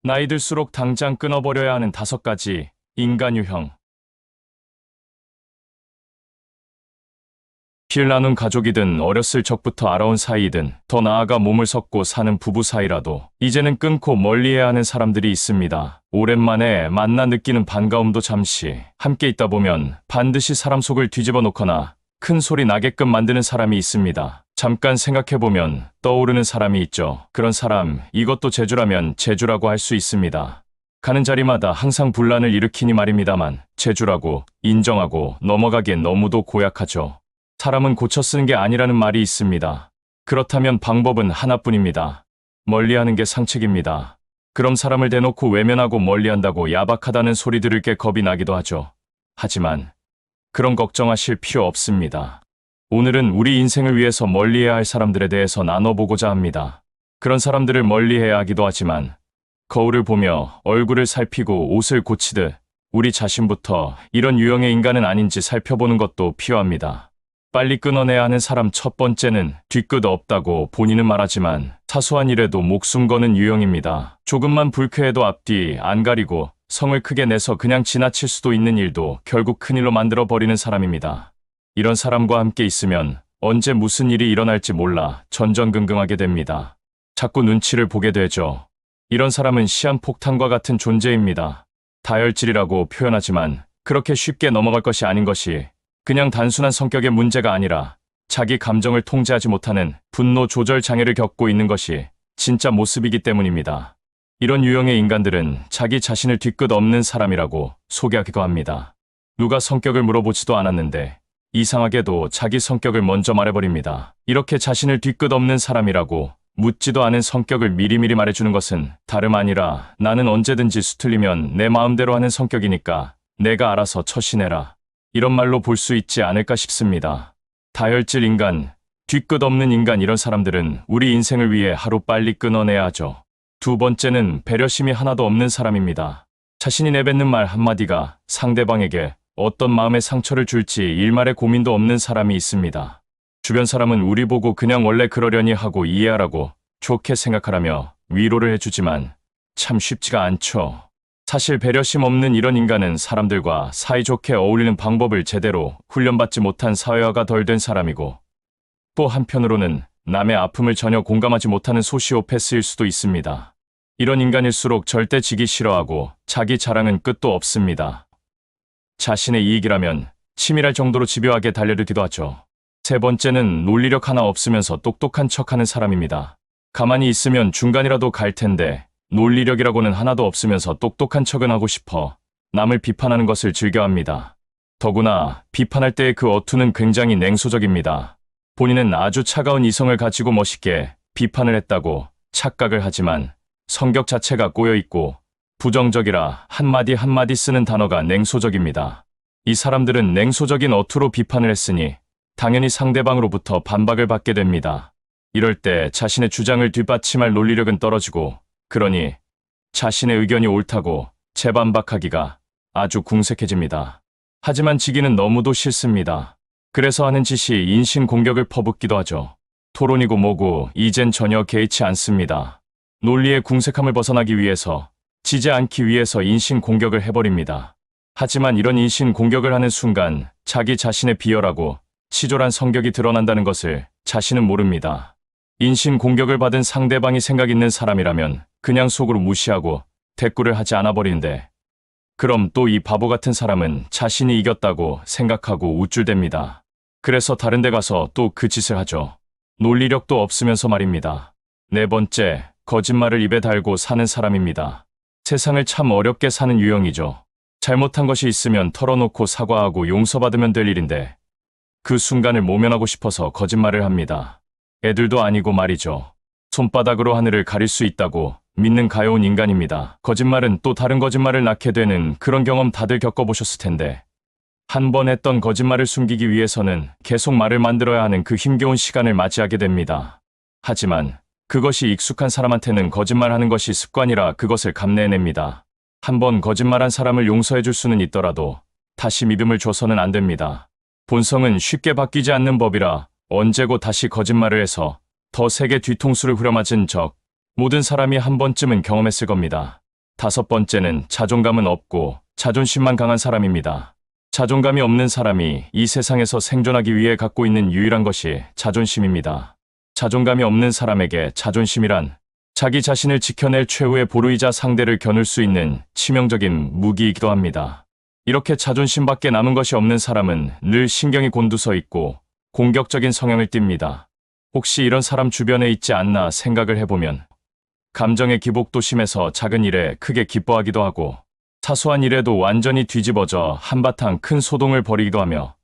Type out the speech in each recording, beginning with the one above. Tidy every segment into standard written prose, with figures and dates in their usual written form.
나이 들수록 당장 끊어버려야 하는 5가지 인간 유형. 피를 나눈 가족이든 어렸을 적부터 알아온 사이이든 더 나아가 몸을 섞고 사는 부부 사이라도 이제는 끊고 멀리해야 하는 사람들이 있습니다. 오랜만에 만나 느끼는 반가움도 잠시 함께 있다 보면 반드시 사람 속을 뒤집어 놓거나 큰 소리 나게끔 만드는 사람이 있습니다. 잠깐 생각해보면 떠오르는 사람이 있죠. 그런 사람, 이것도 재주라면 재주라고 할 수 있습니다. 가는 자리마다 항상 분란을 일으키니 말입니다만 재주라고 인정하고 넘어가기엔 너무도 고약하죠. 사람은 고쳐 쓰는 게 아니라는 말이 있습니다. 그렇다면 방법은 하나뿐입니다. 멀리하는 게 상책입니다. 그럼 사람을 대놓고 외면하고 멀리한다고 야박하다는 소리 들을 게 겁이 나기도 하죠. 하지만 그런 걱정하실 필요 없습니다. 오늘은 우리 인생을 위해서 멀리해야 할 사람들에 대해서 나눠보고자 합니다. 그런 사람들을 멀리해야 하기도 하지만 거울을 보며 얼굴을 살피고 옷을 고치듯 우리 자신부터 이런 유형의 인간은 아닌지 살펴보는 것도 필요합니다. 빨리 끊어내야 하는 사람 첫 번째는 뒤끝 없다고 본인은 말하지만 사소한 일에도 목숨 거는 유형입니다. 조금만 불쾌해도 앞뒤 안 가리고 성을 크게 내서 그냥 지나칠 수도 있는 일도 결국 큰일로 만들어버리는 사람입니다. 이런 사람과 함께 있으면 언제 무슨 일이 일어날지 몰라 전전긍긍하게 됩니다. 자꾸 눈치를 보게 되죠. 이런 사람은 시한폭탄과 같은 존재입니다. 다혈질이라고 표현하지만 그렇게 쉽게 넘어갈 것이 아닌 것이 그냥 단순한 성격의 문제가 아니라 자기 감정을 통제하지 못하는 분노 조절 장애를 겪고 있는 것이 진짜 모습이기 때문입니다. 이런 유형의 인간들은 자기 자신을 뒤끝 없는 사람이라고 소개하기도 합니다. 누가 성격을 물어보지도 않았는데 이상하게도 자기 성격을 먼저 말해버립니다. 이렇게 자신을 뒤끝 없는 사람이라고 묻지도 않은 성격을 미리미리 말해주는 것은 다름 아니라 나는 언제든지 수틀리면 내 마음대로 하는 성격이니까 내가 알아서 처신해라. 이런 말로 볼 수 있지 않을까 싶습니다. 다혈질 인간, 뒤끝 없는 인간 이런 사람들은 우리 인생을 위해 하루 빨리 끊어내야 하죠. 두 번째는 배려심이 하나도 없는 사람입니다. 자신이 내뱉는 말 한마디가 상대방에게 어떤 마음의 상처를 줄지 일말의 고민도 없는 사람이 있습니다. 주변 사람은 우리 보고 그냥 원래 그러려니 하고 이해하라고 좋게 생각하라며 위로를 해주지만 참 쉽지가 않죠. 사실 배려심 없는 이런 인간은 사람들과 사이좋게 어울리는 방법을 제대로 훈련받지 못한 사회화가 덜 된 사람이고 또 한편으로는 남의 아픔을 전혀 공감하지 못하는 소시오패스일 수도 있습니다. 이런 인간일수록 절대 지기 싫어하고 자기 자랑은 끝도 없습니다. 자신의 이익이라면 치밀할 정도로 집요하게 달려들기도 하죠. 세 번째는 논리력 하나 없으면서 똑똑한 척하는 사람입니다. 가만히 있으면 중간이라도 갈 텐데 논리력이라고는 하나도 없으면서 똑똑한 척은 하고 싶어 남을 비판하는 것을 즐겨합니다. 더구나 비판할 때의 그 어투는 굉장히 냉소적입니다. 본인은 아주 차가운 이성을 가지고 멋있게 비판을 했다고 착각을 하지만 성격 자체가 꼬여있고 부정적이라 한마디 한마디 쓰는 단어가 냉소적입니다. 이 사람들은 냉소적인 어투로 비판을 했으니 당연히 상대방으로부터 반박을 받게 됩니다. 이럴 때 자신의 주장을 뒷받침할 논리력은 떨어지고 그러니 자신의 의견이 옳다고 재반박하기가 아주 궁색해집니다. 하지만 지기는 너무도 싫습니다. 그래서 하는 짓이 인신공격을 퍼붓기도 하죠. 토론이고 뭐고 이젠 전혀 개의치 않습니다. 논리의 궁색함을 벗어나기 위해서 지지 않기 위해서 인신공격을 해버립니다. 하지만 이런 인신공격을 하는 순간 자기 자신의 비열하고 치졸한 성격이 드러난다는 것을 자신은 모릅니다. 인신공격을 받은 상대방이 생각 있는 사람이라면 그냥 속으로 무시하고 대꾸를 하지 않아 버리는데 그럼 또 이 바보 같은 사람은 자신이 이겼다고 생각하고 우쭐댑니다. 그래서 다른 데 가서 또 그 짓을 하죠. 논리력도 없으면서 말입니다. 네 번째, 거짓말을 입에 달고 사는 사람입니다. 세상을 참 어렵게 사는 유형이죠. 잘못한 것이 있으면 털어놓고 사과하고 용서받으면 될 일인데 그 순간을 모면하고 싶어서 거짓말을 합니다. 애들도 아니고 말이죠. 손바닥으로 하늘을 가릴 수 있다고 믿는 가여운 인간입니다. 거짓말은 또 다른 거짓말을 낳게 되는 그런 경험 다들 겪어보셨을 텐데 한 번 했던 거짓말을 숨기기 위해서는 계속 말을 만들어야 하는 그 힘겨운 시간을 맞이하게 됩니다. 하지만 그것이 익숙한 사람한테는 거짓말하는 것이 습관이라 그것을 감내해냅니다. 한 번 거짓말한 사람을 용서해줄 수는 있더라도 다시 믿음을 줘서는 안 됩니다. 본성은 쉽게 바뀌지 않는 법이라 언제고 다시 거짓말을 해서 더 세게 뒤통수를 후려맞은 적 모든 사람이 한 번쯤은 경험했을 겁니다. 5번째는 자존감은 없고 자존심만 강한 사람입니다. 자존감이 없는 사람이 이 세상에서 생존하기 위해 갖고 있는 유일한 것이 자존심입니다. 자존감이 없는 사람에게 자존심이란 자기 자신을 지켜낼 최후의 보루이자 상대를 겨눌 수 있는 치명적인 무기이기도 합니다. 이렇게 자존심밖에 남은 것이 없는 사람은 늘 신경이 곤두서 있고 공격적인 성향을 띱니다. 혹시 이런 사람 주변에 있지 않나 생각을 해보면 감정의 기복도 심해서 작은 일에 크게 기뻐하기도 하고 사소한 일에도 완전히 뒤집어져 한바탕 큰 소동을 벌이기도 하며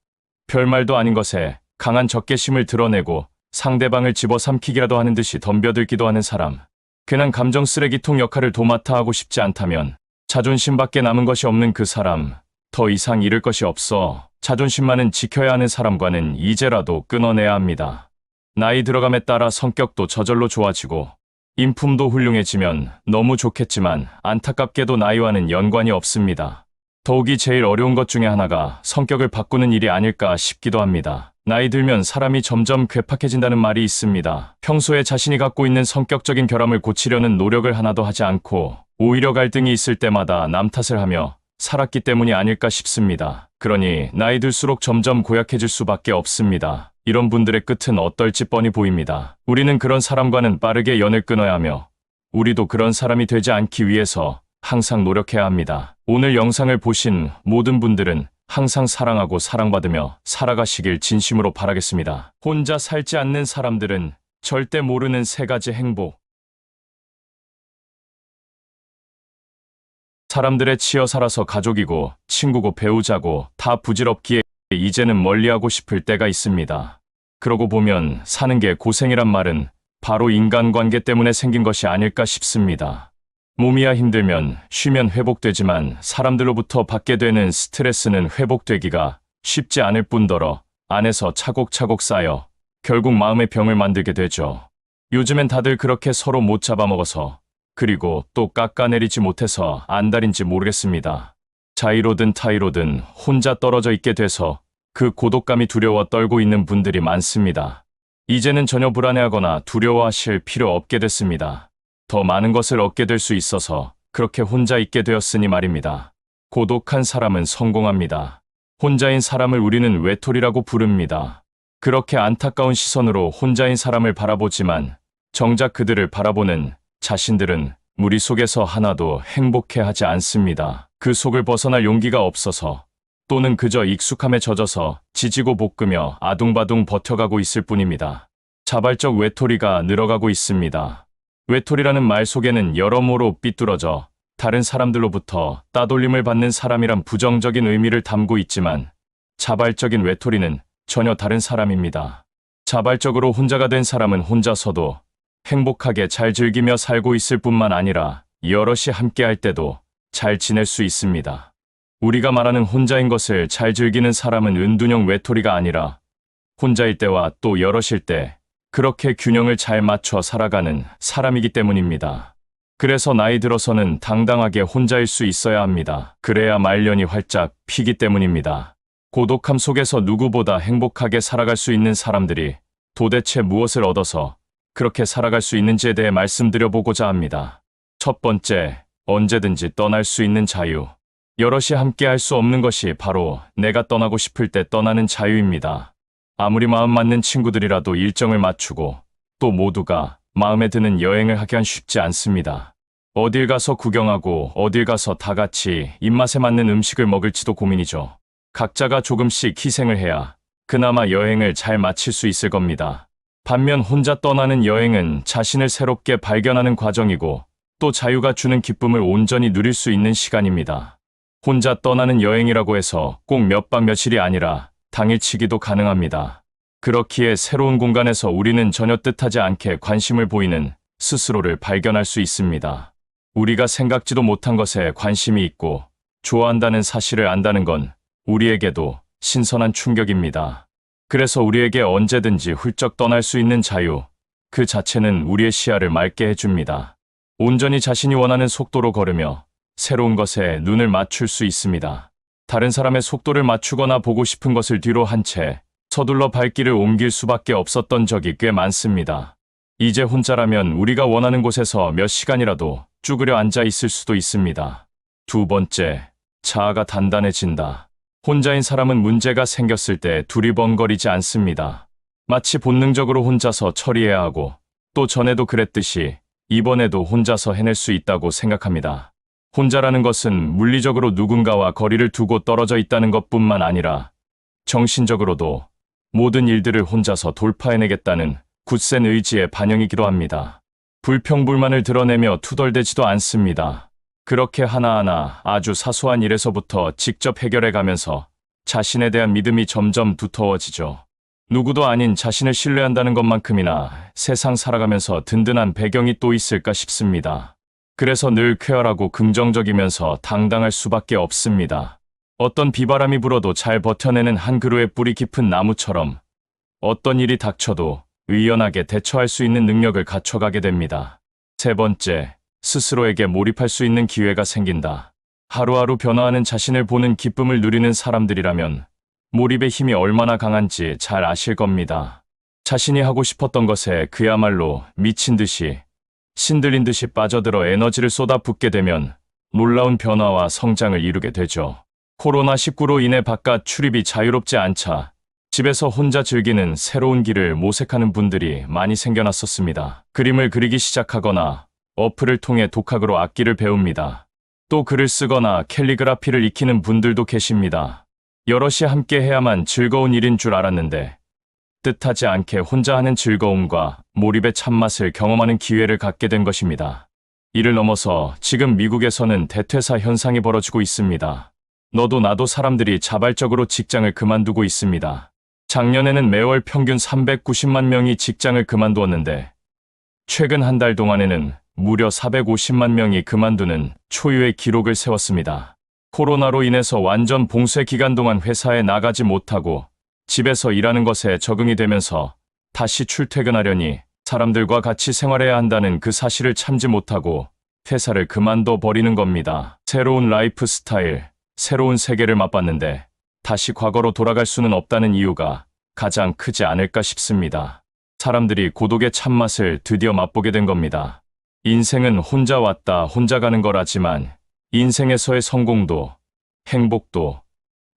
별말도 아닌 것에 강한 적개심을 드러내고 상대방을 집어삼키기라도 하는 듯이 덤벼들기도 하는 사람. 괜한 감정 쓰레기통 역할을 도맡아 하고 싶지 않다면 자존심밖에 남은 것이 없는 그 사람. 더 이상 잃을 것이 없어 자존심만은 지켜야 하는 사람과는 이제라도 끊어내야 합니다. 나이 들어감에 따라 성격도 저절로 좋아지고 인품도 훌륭해지면 너무 좋겠지만 안타깝게도 나이와는 연관이 없습니다. 더욱이 제일 어려운 것 중에 하나가 성격을 바꾸는 일이 아닐까 싶기도 합니다. 나이 들면 사람이 점점 괴팍해진다는 말이 있습니다. 평소에 자신이 갖고 있는 성격적인 결함을 고치려는 노력을 하나도 하지 않고 오히려 갈등이 있을 때마다 남 탓을 하며 살았기 때문이 아닐까 싶습니다. 그러니 나이 들수록 점점 고약해질 수밖에 없습니다. 이런 분들의 끝은 어떨지 뻔히 보입니다. 우리는 그런 사람과는 빠르게 연을 끊어야 하며 우리도 그런 사람이 되지 않기 위해서 항상 노력해야 합니다. 오늘 영상을 보신 모든 분들은 항상 사랑하고 사랑받으며 살아가시길 진심으로 바라겠습니다. 혼자 살지 않는 사람들은 절대 모르는 3가지 행복. 사람들에 치여 살아서 가족이고 친구고 배우자고 다 부질없기에 이제는 멀리하고 싶을 때가 있습니다. 그러고 보면 사는 게 고생이란 말은 바로 인간관계 때문에 생긴 것이 아닐까 싶습니다. 몸이야 힘들면 쉬면 회복되지만 사람들로부터 받게 되는 스트레스는 회복되기가 쉽지 않을 뿐더러 안에서 차곡차곡 쌓여 결국 마음의 병을 만들게 되죠. 요즘엔 다들 그렇게 서로 못 잡아먹어서 그리고 또 깎아내리지 못해서 안달인지 모르겠습니다. 자의로든 타의로든 혼자 떨어져 있게 돼서 그 고독감이 두려워 떨고 있는 분들이 많습니다. 이제는 전혀 불안해하거나 두려워하실 필요 없게 됐습니다. 더 많은 것을 얻게 될 수 있어서 그렇게 혼자 있게 되었으니 말입니다. 고독한 사람은 성공합니다. 혼자인 사람을 우리는 외톨이라고 부릅니다. 그렇게 안타까운 시선으로 혼자인 사람을 바라보지만 정작 그들을 바라보는 자신들은 무리 속에서 하나도 행복해하지 않습니다. 그 속을 벗어날 용기가 없어서 또는 그저 익숙함에 젖어서 지지고 볶으며 아둥바둥 버텨가고 있을 뿐입니다. 자발적 외톨이가 늘어가고 있습니다. 외톨이라는 말 속에는 여러모로 삐뚤어져 다른 사람들로부터 따돌림을 받는 사람이란 부정적인 의미를 담고 있지만 자발적인 외톨이는 전혀 다른 사람입니다. 자발적으로 혼자가 된 사람은 혼자서도 행복하게 잘 즐기며 살고 있을 뿐만 아니라 여럿이 함께할 때도 잘 지낼 수 있습니다. 우리가 말하는 혼자인 것을 잘 즐기는 사람은 은둔형 외톨이가 아니라 혼자일 때와 또 여럿일 때 그렇게 균형을 잘 맞춰 살아가는 사람이기 때문입니다. 그래서 나이 들어서는 당당하게 혼자일 수 있어야 합니다. 그래야 말년이 활짝 피기 때문입니다. 고독함 속에서 누구보다 행복하게 살아갈 수 있는 사람들이 도대체 무엇을 얻어서 그렇게 살아갈 수 있는지에 대해 말씀드려보고자 합니다. 첫 번째, 언제든지 떠날 수 있는 자유. 여럿이 함께 할 수 없는 것이 바로 내가 떠나고 싶을 때 떠나는 자유입니다. 아무리 마음 맞는 친구들이라도 일정을 맞추고 또 모두가 마음에 드는 여행을 하기란 쉽지 않습니다. 어딜 가서 구경하고 어딜 가서 다 같이 입맛에 맞는 음식을 먹을지도 고민이죠. 각자가 조금씩 희생을 해야 그나마 여행을 잘 마칠 수 있을 겁니다. 반면 혼자 떠나는 여행은 자신을 새롭게 발견하는 과정이고 또 자유가 주는 기쁨을 온전히 누릴 수 있는 시간입니다. 혼자 떠나는 여행이라고 해서 꼭 몇 박 며칠이 아니라 당일치기도 가능합니다. 그렇기에 새로운 공간에서 우리는 전혀 뜻하지 않게 관심을 보이는 스스로를 발견할 수 있습니다. 우리가 생각지도 못한 것에 관심이 있고 좋아한다는 사실을 안다는 건 우리에게도 신선한 충격입니다. 그래서 우리에게 언제든지 훌쩍 떠날 수 있는 자유, 그 자체는 우리의 시야를 맑게 해줍니다. 온전히 자신이 원하는 속도로 걸으며 새로운 것에 눈을 맞출 수 있습니다. 다른 사람의 속도를 맞추거나 보고 싶은 것을 뒤로 한 채 서둘러 발길을 옮길 수밖에 없었던 적이 꽤 많습니다. 이제 혼자라면 우리가 원하는 곳에서 몇 시간이라도 쭈그려 앉아 있을 수도 있습니다. 두 번째, 자아가 단단해진다. 혼자인 사람은 문제가 생겼을 때 두리번거리지 않습니다. 마치 본능적으로 혼자서 처리해야 하고 또 전에도 그랬듯이 이번에도 혼자서 해낼 수 있다고 생각합니다. 혼자라는 것은 물리적으로 누군가와 거리를 두고 떨어져 있다는 것뿐만 아니라 정신적으로도 모든 일들을 혼자서 돌파해내겠다는 굳센 의지의 반영이기도 합니다. 불평불만을 드러내며 투덜대지도 않습니다. 그렇게 하나하나 아주 사소한 일에서부터 직접 해결해가면서 자신에 대한 믿음이 점점 두터워지죠. 누구도 아닌 자신을 신뢰한다는 것만큼이나 세상 살아가면서 든든한 배경이 또 있을까 싶습니다. 그래서 늘 쾌활하고 긍정적이면서 당당할 수밖에 없습니다. 어떤 비바람이 불어도 잘 버텨내는 한 그루의 뿌리 깊은 나무처럼 어떤 일이 닥쳐도 의연하게 대처할 수 있는 능력을 갖춰가게 됩니다. 세 번째, 스스로에게 몰입할 수 있는 기회가 생긴다. 하루하루 변화하는 자신을 보는 기쁨을 누리는 사람들이라면 몰입의 힘이 얼마나 강한지 잘 아실 겁니다. 자신이 하고 싶었던 것에 그야말로 미친 듯이 신들린 듯이 빠져들어 에너지를 쏟아붓게 되면 놀라운 변화와 성장을 이루게 되죠. 코로나19로 인해 바깥 출입이 자유롭지 않자 집에서 혼자 즐기는 새로운 길을 모색하는 분들이 많이 생겨났었습니다. 그림을 그리기 시작하거나 어플을 통해 독학으로 악기를 배웁니다. 또 글을 쓰거나 캘리그라피를 익히는 분들도 계십니다. 여럿이 함께 해야만 즐거운 일인 줄 알았는데 뜻하지 않게 혼자 하는 즐거움과 몰입의 참맛을 경험하는 기회를 갖게 된 것입니다. 이를 넘어서 지금 미국에서는 대퇴사 현상이 벌어지고 있습니다. 너도 나도 사람들이 자발적으로 직장을 그만두고 있습니다. 작년에는 매월 평균 390만 명이 직장을 그만두었는데 최근 한 달 동안에는 무려 450만 명이 그만두는 초유의 기록을 세웠습니다. 코로나로 인해서 완전 봉쇄 기간 동안 회사에 나가지 못하고 집에서 일하는 것에 적응이 되면서 다시 출퇴근하려니 사람들과 같이 생활해야 한다는 그 사실을 참지 못하고 회사를 그만둬 버리는 겁니다. 새로운 라이프 스타일, 새로운 세계를 맛봤는데 다시 과거로 돌아갈 수는 없다는 이유가 가장 크지 않을까 싶습니다. 사람들이 고독의 참맛을 드디어 맛보게 된 겁니다. 인생은 혼자 왔다 혼자 가는 거라지만 인생에서의 성공도 행복도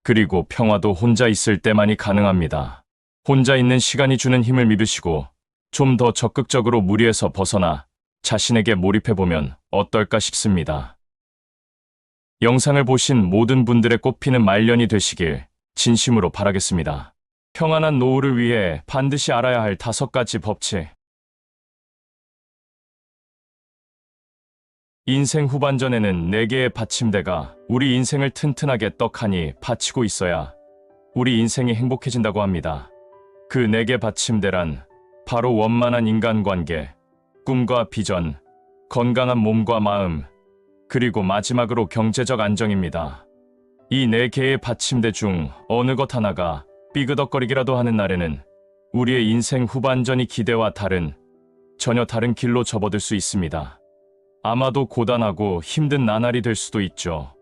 그리고 평화도 혼자 있을 때만이 가능합니다. 혼자 있는 시간이 주는 힘을 믿으시고 좀 더 적극적으로 무리에서 벗어나 자신에게 몰입해보면 어떨까 싶습니다. 영상을 보신 모든 분들의 꽃피는 말년이 되시길 진심으로 바라겠습니다. 평안한 노후를 위해 반드시 알아야 할 5가지 법칙. 인생 후반전에는 4개의 받침대가 우리 인생을 튼튼하게 떡하니 받치고 있어야 우리 인생이 행복해진다고 합니다. 그 4개 받침대란 바로 원만한 인간관계, 꿈과 비전, 건강한 몸과 마음, 그리고 마지막으로 경제적 안정입니다. 이 4개의 받침대 중 어느 것 하나가 삐그덕거리기라도 하는 날에는 우리의 인생 후반전이 기대와 전혀 다른 길로 접어들 수 있습니다. 아마도 고단하고 힘든 나날이 될 수도 있죠.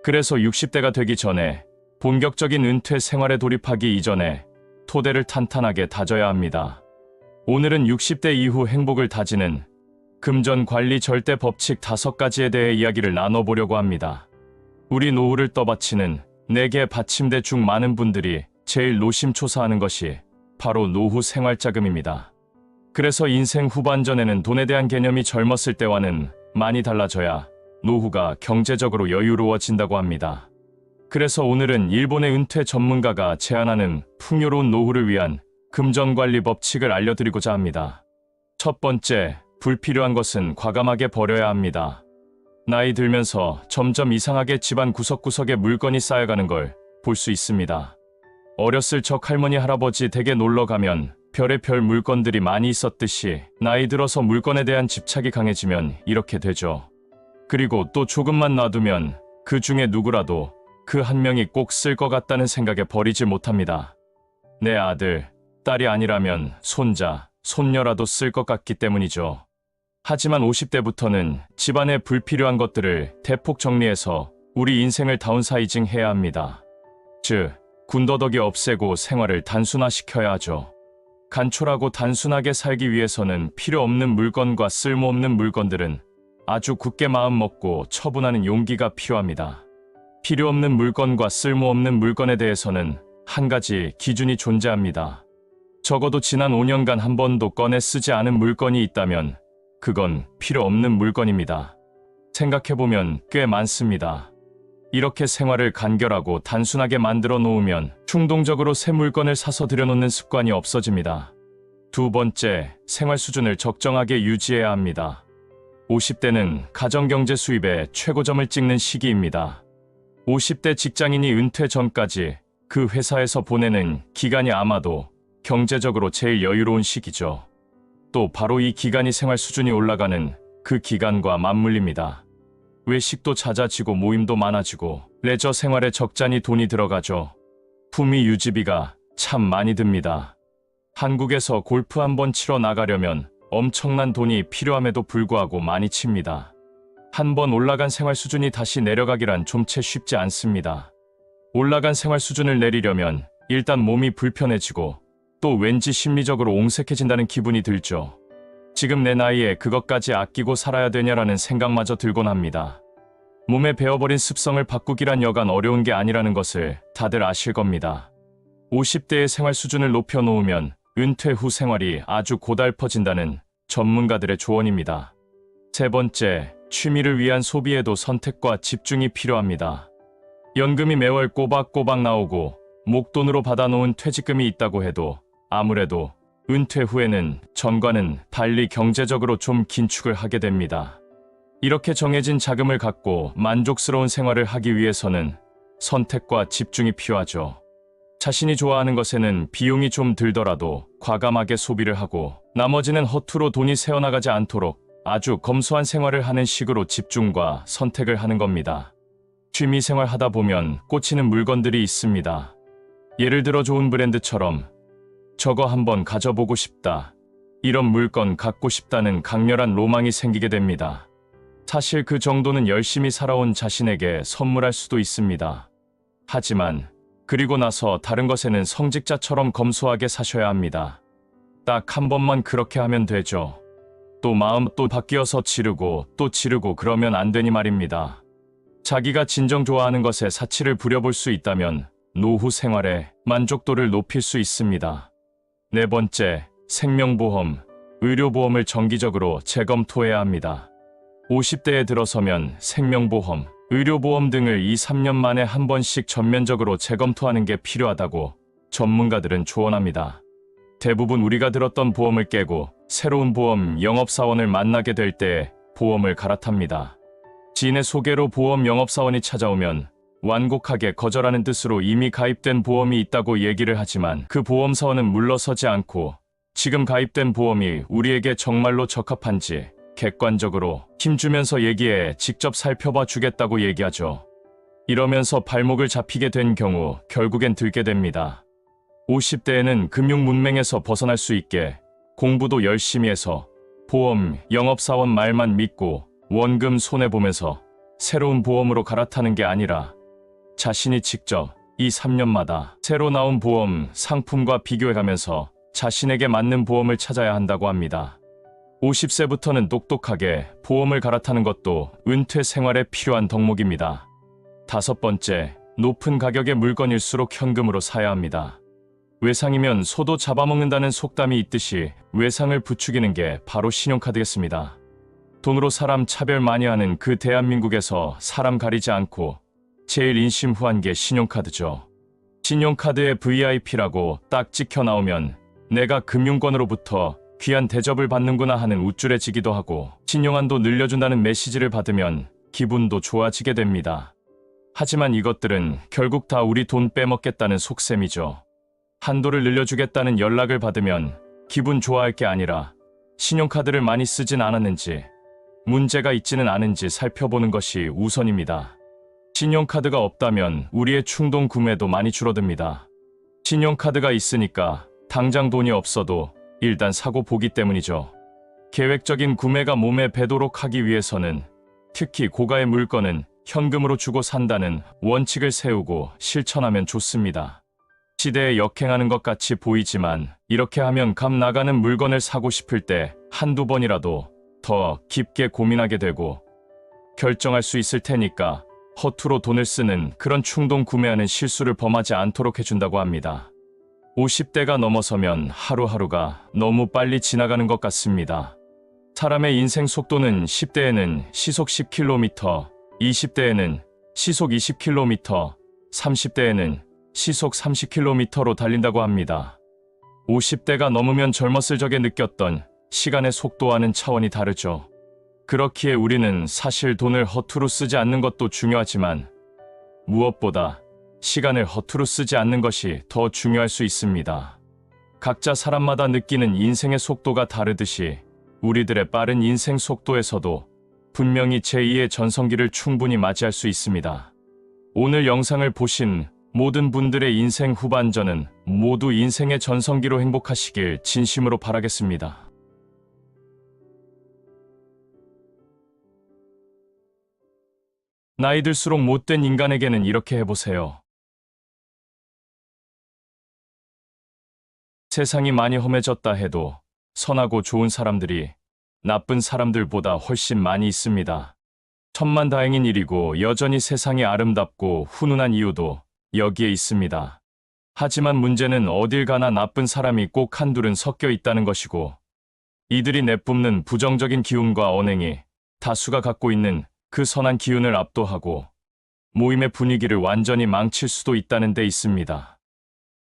그래서 60대가 되기 전에 본격적인 은퇴 생활에 돌입하기 이전에 토대를 탄탄하게 다져야 합니다. 오늘은 60대 이후 행복을 다지는 금전 관리 절대 법칙 5가지에 대해 이야기를 나눠보려고 합니다. 우리 노후를 떠받치는 4개 받침대 중 많은 분들이 제일 노심초사하는 것이 바로 노후 생활자금입니다. 그래서 인생 후반전에는 돈에 대한 개념이 젊었을 때와는 많이 달라져야 노후가 경제적으로 여유로워진다고 합니다. 그래서 오늘은 일본의 은퇴 전문가가 제안하는 풍요로운 노후를 위한 금전관리 법칙을 알려드리고자 합니다. 첫 번째, 불필요한 것은 과감하게 버려야 합니다. 나이 들면서 점점 이상하게 집안 구석구석에 물건이 쌓여가는 걸 볼 수 있습니다. 어렸을 적 할머니 할아버지 댁에 놀러 가면 별의별 물건들이 많이 있었듯이 나이 들어서 물건에 대한 집착이 강해지면 이렇게 되죠. 그리고 또 조금만 놔두면 그 중에 누구라도 그 한 명이 꼭 쓸 것 같다는 생각에 버리지 못합니다. 내 아들, 딸이 아니라면 손자, 손녀라도 쓸 것 같기 때문이죠. 하지만 50대부터는 집안의 불필요한 것들을 대폭 정리해서 우리 인생을 다운사이징 해야 합니다. 즉, 군더더기 없애고 생활을 단순화시켜야 하죠. 간촐하고 단순하게 살기 위해서는 필요 없는 물건과 쓸모없는 물건들은 아주 굳게 마음 먹고 처분하는 용기가 필요합니다. 필요 없는 물건과 쓸모없는 물건에 대해서는 한 가지 기준이 존재합니다. 적어도 지난 5년간 한 번도 꺼내 쓰지 않은 물건이 있다면 그건 필요 없는 물건입니다. 생각해보면 꽤 많습니다. 이렇게 생활을 간결하고 단순하게 만들어 놓으면 충동적으로 새 물건을 사서 들여놓는 습관이 없어집니다. 두 번째, 생활 수준을 적정하게 유지해야 합니다. 50대는 가정경제 수입의 최고점을 찍는 시기입니다. 50대 직장인이 은퇴 전까지 그 회사에서 보내는 기간이 아마도 경제적으로 제일 여유로운 시기죠. 또 바로 이 기간이 생활 수준이 올라가는 그 기간과 맞물립니다. 외식도 잦아지고 모임도 많아지고 레저 생활에 적잖이 돈이 들어가죠. 품위 유지비가 참 많이 듭니다. 한국에서 골프 한번 치러 나가려면 엄청난 돈이 필요함에도 불구하고 많이 칩니다. 한번 올라간 생활 수준이 다시 내려가기란 좀 채 쉽지 않습니다. 올라간 생활 수준을 내리려면 일단 몸이 불편해지고 또 왠지 심리적으로 옹색해진다는 기분이 들죠. 지금 내 나이에 그것까지 아끼고 살아야 되냐라는 생각마저 들곤 합니다. 몸에 배어버린 습성을 바꾸기란 여간 어려운 게 아니라는 것을 다들 아실 겁니다. 50대의 생활 수준을 높여놓으면 은퇴 후 생활이 아주 고달퍼진다는 전문가들의 조언입니다. 세 번째, 취미를 위한 소비에도 선택과 집중이 필요합니다. 연금이 매월 꼬박꼬박 나오고 목돈으로 받아놓은 퇴직금이 있다고 해도 아무래도 은퇴 후에는 전과는 달리 경제적으로 좀 긴축을 하게 됩니다. 이렇게 정해진 자금을 갖고 만족스러운 생활을 하기 위해서는 선택과 집중이 필요하죠. 자신이 좋아하는 것에는 비용이 좀 들더라도 과감하게 소비를 하고 나머지는 허투루 돈이 새어나가지 않도록 아주 검소한 생활을 하는 식으로 집중과 선택을 하는 겁니다. 취미 생활 하다 보면 꽂히는 물건들이 있습니다. 예를 들어 좋은 브랜드처럼 저거 한번 가져보고 싶다. 이런 물건 갖고 싶다는 강렬한 로망이 생기게 됩니다. 사실 그 정도는 열심히 살아온 자신에게 선물할 수도 있습니다. 하지만 그리고 나서 다른 것에는 성직자처럼 검소하게 사셔야 합니다. 딱 한 번만 그렇게 하면 되죠. 또 마음 또 바뀌어서 지르고 또 지르고 그러면 안 되니 말입니다. 자기가 진정 좋아하는 것에 사치를 부려볼 수 있다면 노후 생활의 만족도를 높일 수 있습니다. 네 번째, 생명보험, 의료보험을 정기적으로 재검토해야 합니다. 50대에 들어서면 생명보험, 의료보험 등을 2, 3년 만에 한 번씩 전면적으로 재검토하는 게 필요하다고 전문가들은 조언합니다. 대부분 우리가 들었던 보험을 깨고 새로운 보험 영업사원을 만나게 될 때 보험을 갈아탑니다. 지인의 소개로 보험 영업사원이 찾아오면 완곡하게 거절하는 뜻으로 이미 가입된 보험이 있다고 얘기를 하지만 그 보험사원은 물러서지 않고 지금 가입된 보험이 우리에게 정말로 적합한지 객관적으로 힘주면서 얘기해 직접 살펴봐 주겠다고 얘기하죠. 이러면서 발목을 잡히게 된 경우 결국엔 들게 됩니다. 50대에는 금융 문맹에서 벗어날 수 있게 공부도 열심히 해서 보험 영업사원 말만 믿고 원금 손해보면서 새로운 보험으로 갈아타는 게 아니라 자신이 직접 2, 3년마다 새로 나온 보험 상품과 비교해가면서 자신에게 맞는 보험을 찾아야 한다고 합니다. 50세부터는 똑똑하게 보험을 갈아타는 것도 은퇴 생활에 필요한 덕목입니다. 다섯 번째, 높은 가격의 물건일수록 현금으로 사야 합니다. 외상이면 소도 잡아먹는다는 속담이 있듯이 외상을 부추기는 게 바로 신용카드겠습니다. 돈으로 사람 차별 많이 하는 그 대한민국에서 사람 가리지 않고 제일 인심후한 게 신용카드죠. 신용카드에 VIP라고 딱 찍혀 나오면 내가 금융권으로부터 귀한 대접을 받는구나 하는 우쭐해지기도 하고 신용한도 늘려준다는 메시지를 받으면 기분도 좋아지게 됩니다. 하지만 이것들은 결국 다 우리 돈 빼먹겠다는 속셈이죠. 한도를 늘려주겠다는 연락을 받으면 기분 좋아할 게 아니라 신용카드를 많이 쓰진 않았는지 문제가 있지는 않은지 살펴보는 것이 우선입니다. 신용카드가 없다면 우리의 충동 구매도 많이 줄어듭니다. 신용카드가 있으니까 당장 돈이 없어도 일단 사고 보기 때문이죠. 계획적인 구매가 몸에 배도록 하기 위해서는 특히 고가의 물건은 현금으로 주고 산다는 원칙을 세우고 실천하면 좋습니다. 시대에 역행하는 것 같이 보이지만 이렇게 하면 값 나가는 물건을 사고 싶을 때 한두 번이라도 더 깊게 고민하게 되고 결정할 수 있을 테니까 허투루 돈을 쓰는 그런 충동 구매하는 실수를 범하지 않도록 해준다고 합니다. 50대가 넘어서면 하루하루가 너무 빨리 지나가는 것 같습니다. 사람의 인생 속도는 10대에는 시속 10km, 20대에는 시속 20km, 30대에는 시속 30km로 달린다고 합니다. 50대가 넘으면 젊었을 적에 느꼈던 시간의 속도와는 차원이 다르죠. 그렇기에 우리는 사실 돈을 허투루 쓰지 않는 것도 중요하지만 무엇보다 시간을 허투루 쓰지 않는 것이 더 중요할 수 있습니다. 각자 사람마다 느끼는 인생의 속도가 다르듯이 우리들의 빠른 인생 속도에서도 분명히 제2의 전성기를 충분히 맞이할 수 있습니다. 오늘 영상을 보신 모든 분들의 인생 후반전은 모두 인생의 전성기로 행복하시길 진심으로 바라겠습니다. 나이 들수록 못된 인간에게는 이렇게 해보세요. 세상이 많이 험해졌다 해도 선하고 좋은 사람들이 나쁜 사람들보다 훨씬 많이 있습니다. 천만다행인 일이고 여전히 세상이 아름답고 훈훈한 이유도 여기에 있습니다. 하지만 문제는 어딜 가나 나쁜 사람이 꼭 한둘은 섞여 있다는 것이고 이들이 내뿜는 부정적인 기운과 언행이 다수가 갖고 있는 그 선한 기운을 압도하고 모임의 분위기를 완전히 망칠 수도 있다는 데 있습니다.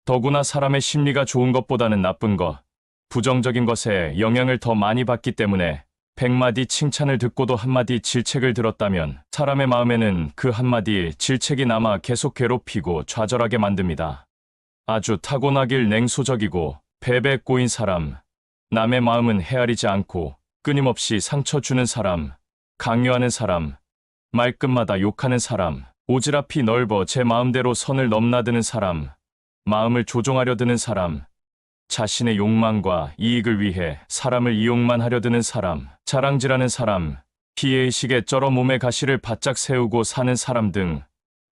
더구나 사람의 심리가 좋은 것보다는 나쁜 것, 부정적인 것에 영향을 더 많이 받기 때문에 100마디 칭찬을 듣고도 한마디 질책을 들었다면 사람의 마음에는 그 한마디 질책이 남아 계속 괴롭히고 좌절하게 만듭니다. 아주 타고나길 냉소적이고 배배에 꼬인 사람, 남의 마음은 헤아리지 않고 끊임없이 상처 주는 사람, 강요하는 사람, 말끝마다 욕하는 사람, 오지랖이 넓어 제 마음대로 선을 넘나드는 사람, 마음을 조종하려 드는 사람, 자신의 욕망과 이익을 위해 사람을 이용만 하려 드는 사람, 자랑질하는 사람, 피해의식에 쩔어 몸의 가시를 바짝 세우고 사는 사람 등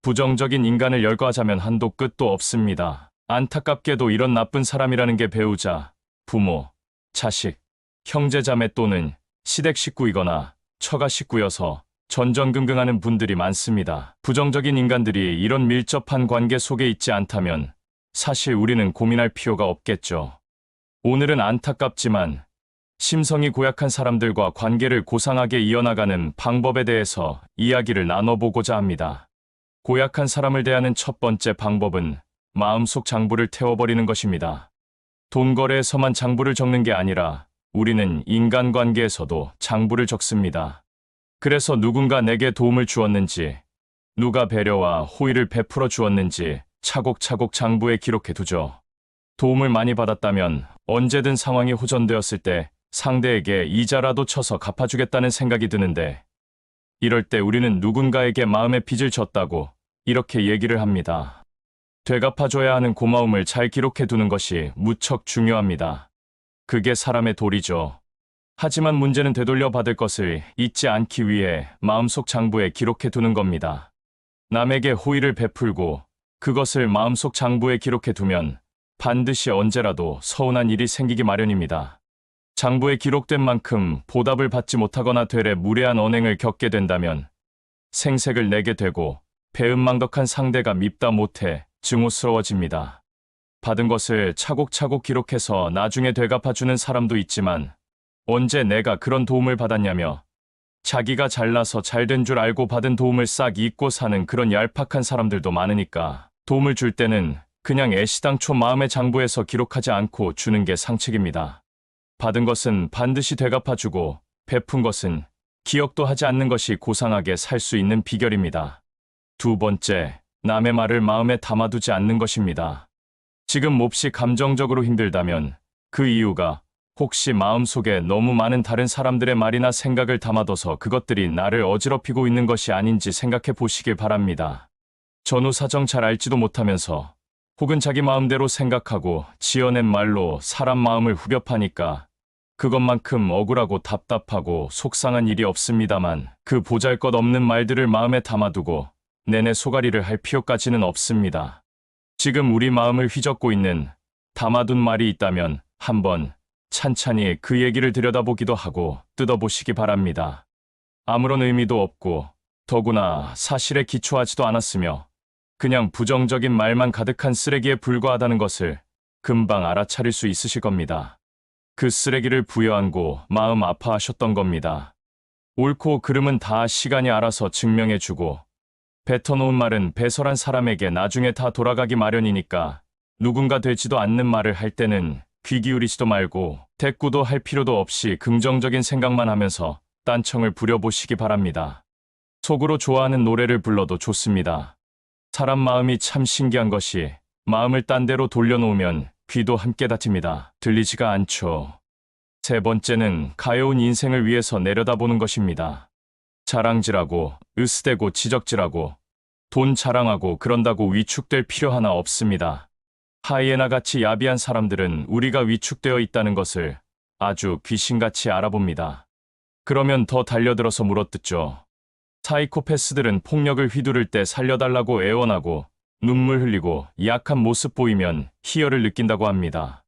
부정적인 인간을 열거하자면 한도 끝도 없습니다. 안타깝게도 이런 나쁜 사람이라는 게 배우자, 부모, 자식, 형제자매 또는 시댁 식구이거나 처가 식구여서 전전긍긍하는 분들이 많습니다. 부정적인 인간들이 이런 밀접한 관계 속에 있지 않다면 사실 우리는 고민할 필요가 없겠죠. 오늘은 안타깝지만 심성이 고약한 사람들과 관계를 고상하게 이어나가는 방법에 대해서 이야기를 나눠보고자 합니다. 고약한 사람을 대하는 첫 번째 방법은 마음속 장부를 태워버리는 것입니다. 돈 거래에서만 장부를 적는 게 아니라 우리는 인간관계에서도 장부를 적습니다. 그래서 누군가 내게 도움을 주었는지, 누가 배려와 호의를 베풀어 주었는지 차곡차곡 장부에 기록해 두죠. 도움을 많이 받았다면 언제든 상황이 호전되었을 때 상대에게 이자라도 쳐서 갚아주겠다는 생각이 드는데 이럴 때 우리는 누군가에게 마음의 빚을 졌다고 이렇게 얘기를 합니다. 되갚아줘야 하는 고마움을 잘 기록해 두는 것이 무척 중요합니다. 그게 사람의 도리죠. 하지만 문제는 되돌려 받을 것을 잊지 않기 위해 마음속 장부에 기록해 두는 겁니다. 남에게 호의를 베풀고 그것을 마음속 장부에 기록해 두면 반드시 언제라도 서운한 일이 생기기 마련입니다. 장부에 기록된 만큼 보답을 받지 못하거나 되레 무례한 언행을 겪게 된다면 생색을 내게 되고 배은망덕한 상대가 밉다 못해 증오스러워집니다. 받은 것을 차곡차곡 기록해서 나중에 되갚아주는 사람도 있지만 언제 내가 그런 도움을 받았냐며 자기가 잘나서 잘된 줄 알고 받은 도움을 싹 잊고 사는 그런 얄팍한 사람들도 많으니까 도움을 줄 때는 그냥 애시당초 마음의 장부에서 기록하지 않고 주는 게 상책입니다. 받은 것은 반드시 되갚아주고 베푼 것은 기억도 하지 않는 것이 고상하게 살 수 있는 비결입니다. 두 번째, 남의 말을 마음에 담아두지 않는 것입니다. 지금 몹시 감정적으로 힘들다면 그 이유가 혹시 마음속에 너무 많은 다른 사람들의 말이나 생각을 담아둬서 그것들이 나를 어지럽히고 있는 것이 아닌지 생각해 보시길 바랍니다. 전후 사정 잘 알지도 못하면서 혹은 자기 마음대로 생각하고 지어낸 말로 사람 마음을 후벼 파니까 그것만큼 억울하고 답답하고 속상한 일이 없습니다만 그 보잘것없는 말들을 마음에 담아두고 내내 소가리를 할 필요까지는 없습니다. 지금 우리 마음을 휘젓고 있는 담아둔 말이 있다면 한번 찬찬히 그 얘기를 들여다보기도 하고 뜯어보시기 바랍니다. 아무런 의미도 없고 더구나 사실에 기초하지도 않았으며 그냥 부정적인 말만 가득한 쓰레기에 불과하다는 것을 금방 알아차릴 수 있으실 겁니다. 그 쓰레기를 부여안고 마음 아파하셨던 겁니다. 옳고 그름은 다 시간이 알아서 증명해주고 뱉어놓은 말은 배설한 사람에게 나중에 다 돌아가기 마련이니까 누군가 되지도 않는 말을 할 때는 귀 기울이지도 말고 대꾸도 할 필요도 없이 긍정적인 생각만 하면서 딴청을 부려보시기 바랍니다. 속으로 좋아하는 노래를 불러도 좋습니다. 사람 마음이 참 신기한 것이 마음을 딴 데로 돌려놓으면 귀도 함께 닫힙니다. 들리지가 않죠. 세 번째는 가여운 인생을 위해서 내려다보는 것입니다. 자랑질하고 으스대고 지적질하고 돈 자랑하고 그런다고 위축될 필요 하나 없습니다. 하이에나같이 야비한 사람들은 우리가 위축되어 있다는 것을 아주 귀신같이 알아봅니다. 그러면 더 달려들어서 물어뜯죠. 사이코패스들은 폭력을 휘두를 때 살려달라고 애원하고 눈물 흘리고 약한 모습 보이면 희열을 느낀다고 합니다.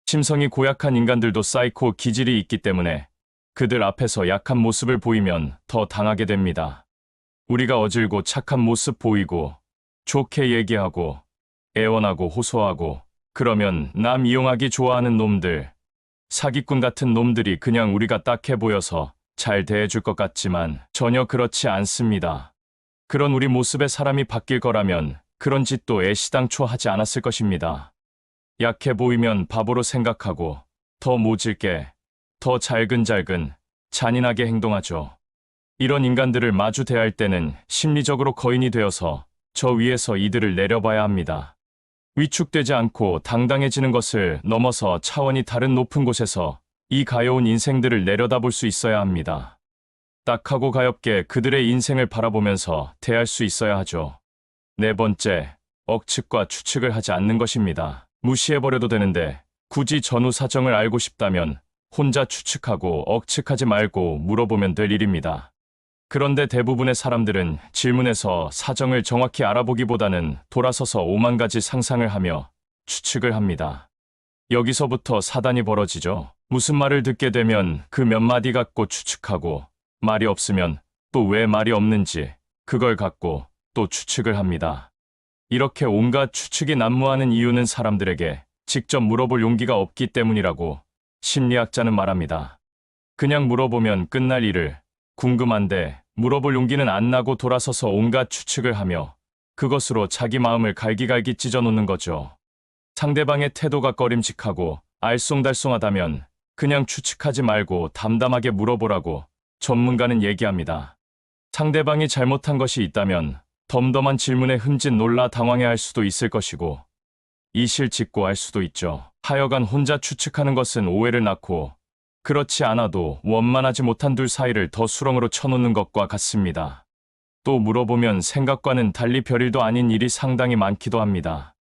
심성이 고약한 인간들도 사이코 기질이 있기 때문에 그들 앞에서 약한 모습을 보이면 더 당하게 됩니다. 우리가 어질고 착한 모습 보이고 좋게 얘기하고 애원하고 호소하고 그러면 남 이용하기 좋아하는 놈들, 사기꾼 같은 놈들이 그냥 우리가 딱해 보여서 잘 대해줄 것 같지만 전혀 그렇지 않습니다. 그런 우리 모습에 사람이 바뀔 거라면 그런 짓도 애시당초 하지 않았을 것입니다. 약해 보이면 바보로 생각하고 더 모질게, 더 잘근잘근, 잔인하게 행동하죠. 이런 인간들을 마주 대할 때는 심리적으로 거인이 되어서 저 위에서 이들을 내려봐야 합니다. 위축되지 않고 당당해지는 것을 넘어서 차원이 다른 높은 곳에서 이 가여운 인생들을 내려다볼 수 있어야 합니다. 딱하고 가엽게 그들의 인생을 바라보면서 대할 수 있어야 하죠. 네 번째, 억측과 추측을 하지 않는 것입니다. 무시해버려도 되는데 굳이 전후 사정을 알고 싶다면 혼자 추측하고 억측하지 말고 물어보면 될 일입니다. 그런데 대부분의 사람들은 질문에서 사정을 정확히 알아보기보다는 돌아서서 오만 가지 상상을 하며 추측을 합니다. 여기서부터 사단이 벌어지죠. 무슨 말을 듣게 되면 그 몇 마디 갖고 추측하고 말이 없으면 또 왜 말이 없는지 그걸 갖고 또 추측을 합니다. 이렇게 온갖 추측이 난무하는 이유는 사람들에게 직접 물어볼 용기가 없기 때문이라고 심리학자는 말합니다. 그냥 물어보면 끝날 일을 궁금한데 물어볼 용기는 안 나고 돌아서서 온갖 추측을 하며 그것으로 자기 마음을 갈기갈기 찢어놓는 거죠. 상대방의 태도가 꺼림칙하고 알쏭달쏭하다면 그냥 추측하지 말고 담담하게 물어보라고 전문가는 얘기합니다. 상대방이 잘못한 것이 있다면 덤덤한 질문에 흠짓 놀라 당황해할 수도 있을 것이고 이실직고할 수도 있죠. 하여간 혼자 추측하는 것은 오해를 낳고 그렇지 않아도 원만하지 못한 둘 사이를 더 수렁으로 쳐놓는 것과 같습니다. 또 물어보면 생각과는 달리 별일도 아닌 일이 상당히 많기도 합니다.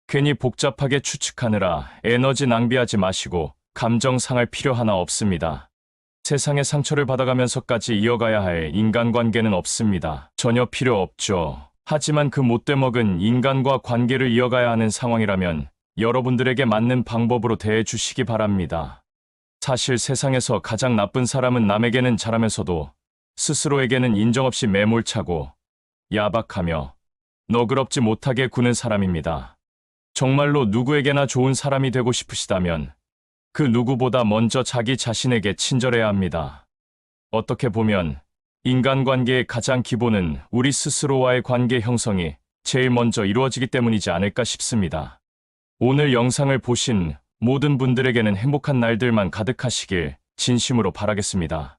괜히 복잡하게 추측하느라 에너지 낭비하지 마시고 감정 상할 필요 하나 없습니다. 세상의 상처를 받아가면서까지 이어가야 할 인간관계는 없습니다. 전혀 필요 없죠. 하지만 그 못돼 먹은 인간과 관계를 이어가야 하는 상황이라면 여러분들에게 맞는 방법으로 대해주시기 바랍니다. 사실 세상에서 가장 나쁜 사람은 남에게는 잘하면서도 스스로에게는 인정 없이 매몰차고 야박하며 너그럽지 못하게 구는 사람입니다. 정말로 누구에게나 좋은 사람이 되고 싶으시다면 그 누구보다 먼저 자기 자신에게 친절해야 합니다. 어떻게 보면 인간관계의 가장 기본은 우리 스스로와의 관계 형성이 제일 먼저 이루어지기 때문이지 않을까 싶습니다. 오늘 영상을 보신 모든 분들에게는 행복한 날들만 가득하시길 진심으로 바라겠습니다.